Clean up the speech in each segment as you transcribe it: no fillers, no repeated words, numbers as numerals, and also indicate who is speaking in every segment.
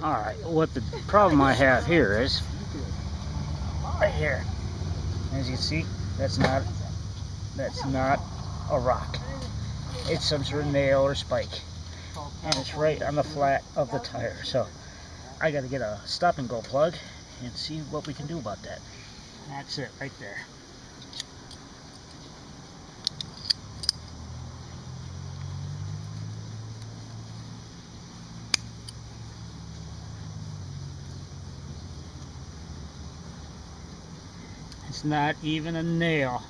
Speaker 1: Alright, what the problem I have here is, right here, as you can see, that's not a rock. It's some sort of nail or spike. And it's right on the flat of the tire. So I gotta get a stop and go plug and see what we can do about that. That's it right there. It's not even a nail.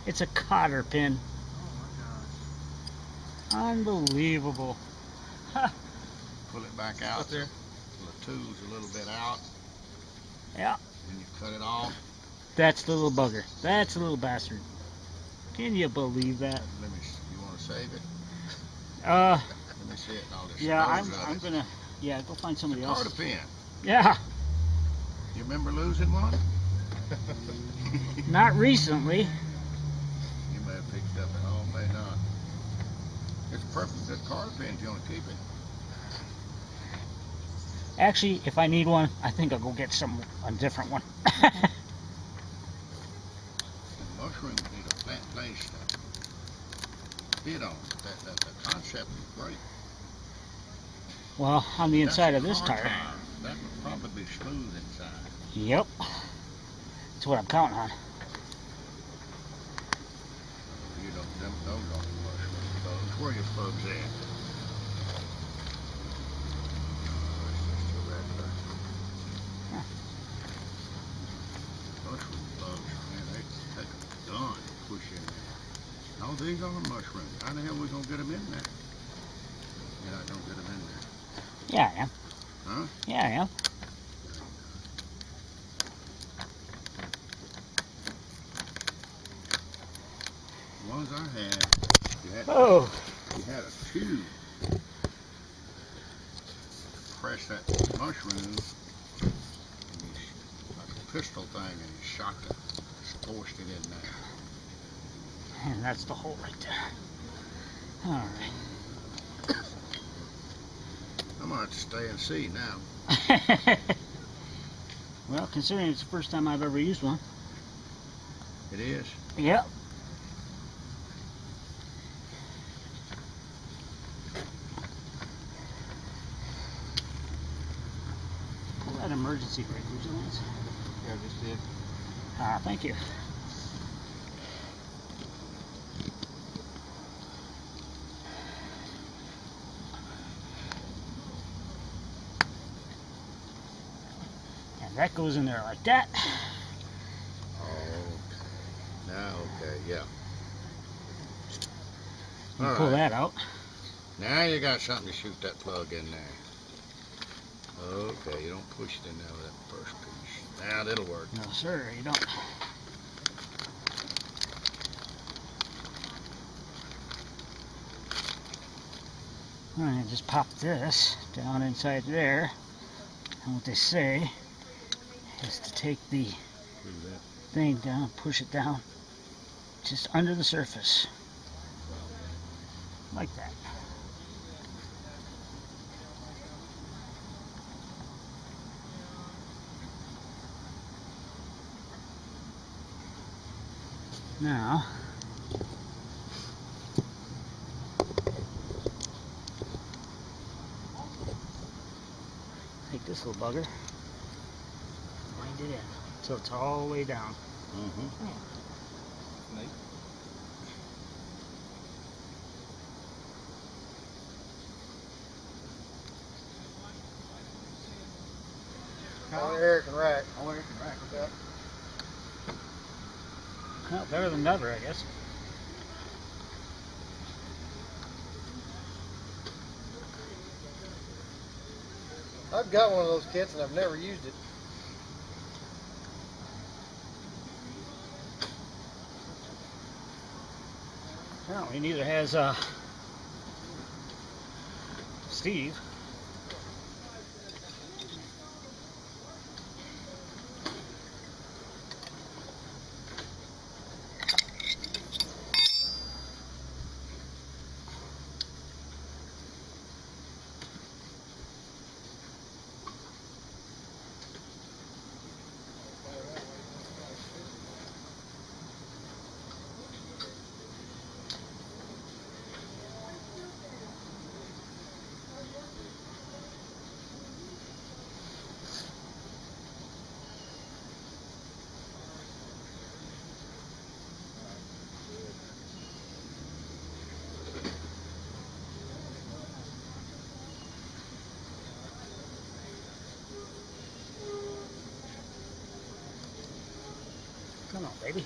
Speaker 1: It's a cotter pin. Unbelievable.
Speaker 2: Pull it back out there. Pull the tools a little bit out.
Speaker 1: Yeah.
Speaker 2: And you cut it off.
Speaker 1: That's the little bugger. That's the little bastard. Can you believe that?
Speaker 2: Let me. You want to save it?
Speaker 1: Let
Speaker 2: me see it. All this
Speaker 1: yeah, I'm gonna. Yeah, go find somebody else.
Speaker 2: Cotter pin.
Speaker 1: Yeah.
Speaker 2: You remember losing one?
Speaker 1: Not recently.
Speaker 2: You may have picked it up at home, may not. It's a perfect good cotter pin if you want to keep it.
Speaker 1: Actually, if I need one, I think I'll go get a different one.
Speaker 2: Mushrooms need a plant-based bid on it. The concept is great.
Speaker 1: Well, on the inside of this tire.
Speaker 2: That would probably be smooth inside.
Speaker 1: Yep. That's what I'm counting on.
Speaker 2: You don't, those aren't mushroom bugs. Where are your bugs at? Mushroom bugs, man, they take a gun and push in there. No, these are mushrooms. How the hell are we going to get them in there? You're not going to get them in there.
Speaker 1: Yeah, I am.
Speaker 2: Huh?
Speaker 1: Yeah, I am.
Speaker 2: The ones I had, you had a tube. Press that mushroom, and like a pistol thing, and you shot it, forced it in there.
Speaker 1: And that's the hole right there. All right.
Speaker 2: I'm gonna have to stay and see now.
Speaker 1: Well, considering it's the first time I've ever used one.
Speaker 2: It is?
Speaker 1: Yep. Pull that emergency brake, would you, Lance?
Speaker 2: Yeah, I just did.
Speaker 1: Thank you. And that goes in there like that.
Speaker 2: Okay. Now, okay, yeah.
Speaker 1: You pull that out.
Speaker 2: Now you got something to shoot that plug in there. Okay, you don't push it in there with that first piece. Now that'll work.
Speaker 1: No, sir, you don't. Alright, just pop this down inside there. And what they say is to take the thing down, push it down, just under the surface. Like that. Now, take this little bugger, wind it in until it's all the way down.
Speaker 3: Only Eric and Rack.
Speaker 2: Yeah.
Speaker 1: Well, better than never, I guess.
Speaker 3: I've got one of those kits and I've never used it.
Speaker 1: Apparently neither has Steve. Come on, baby.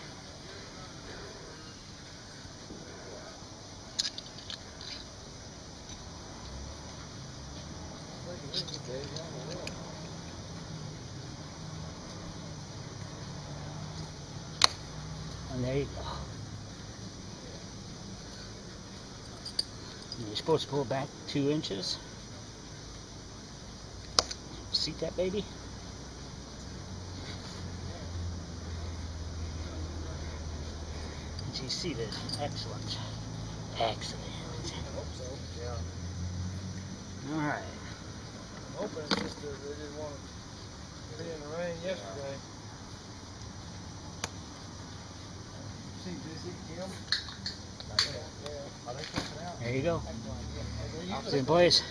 Speaker 1: And there you go. And you're supposed to pull back 2 inches. Seat that baby. And she's seated. Excellent. Excellent.
Speaker 3: I hope so. Yeah.
Speaker 1: All right.
Speaker 3: I'm hoping it's just that they didn't want to be in the rain yesterday. See, Kim? Are they coming out?
Speaker 1: There you go.
Speaker 3: It's
Speaker 1: It's in place.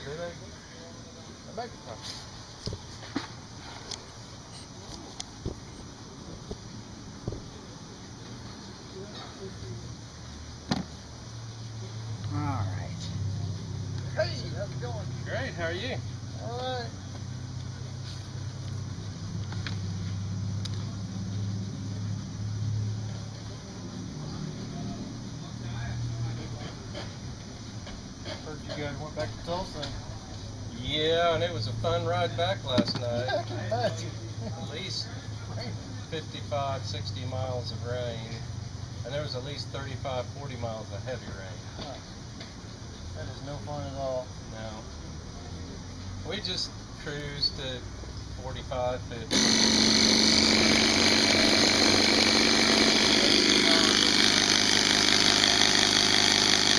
Speaker 1: All right.
Speaker 3: Hey, how's it going?
Speaker 4: Great, how are you?
Speaker 3: All right. Heard you guys went back to Tulsa.
Speaker 4: Yeah, and it was a fun ride back last night.
Speaker 3: I can imagine.
Speaker 4: At least 55, 60 miles of rain. And there was at least 35, 40 miles of heavy rain.
Speaker 3: That is no fun at all.
Speaker 4: No. We just cruised at 45, 50.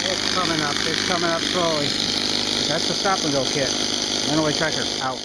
Speaker 1: It's coming up slowly. That's the stop and go kit. Runaway tracker out.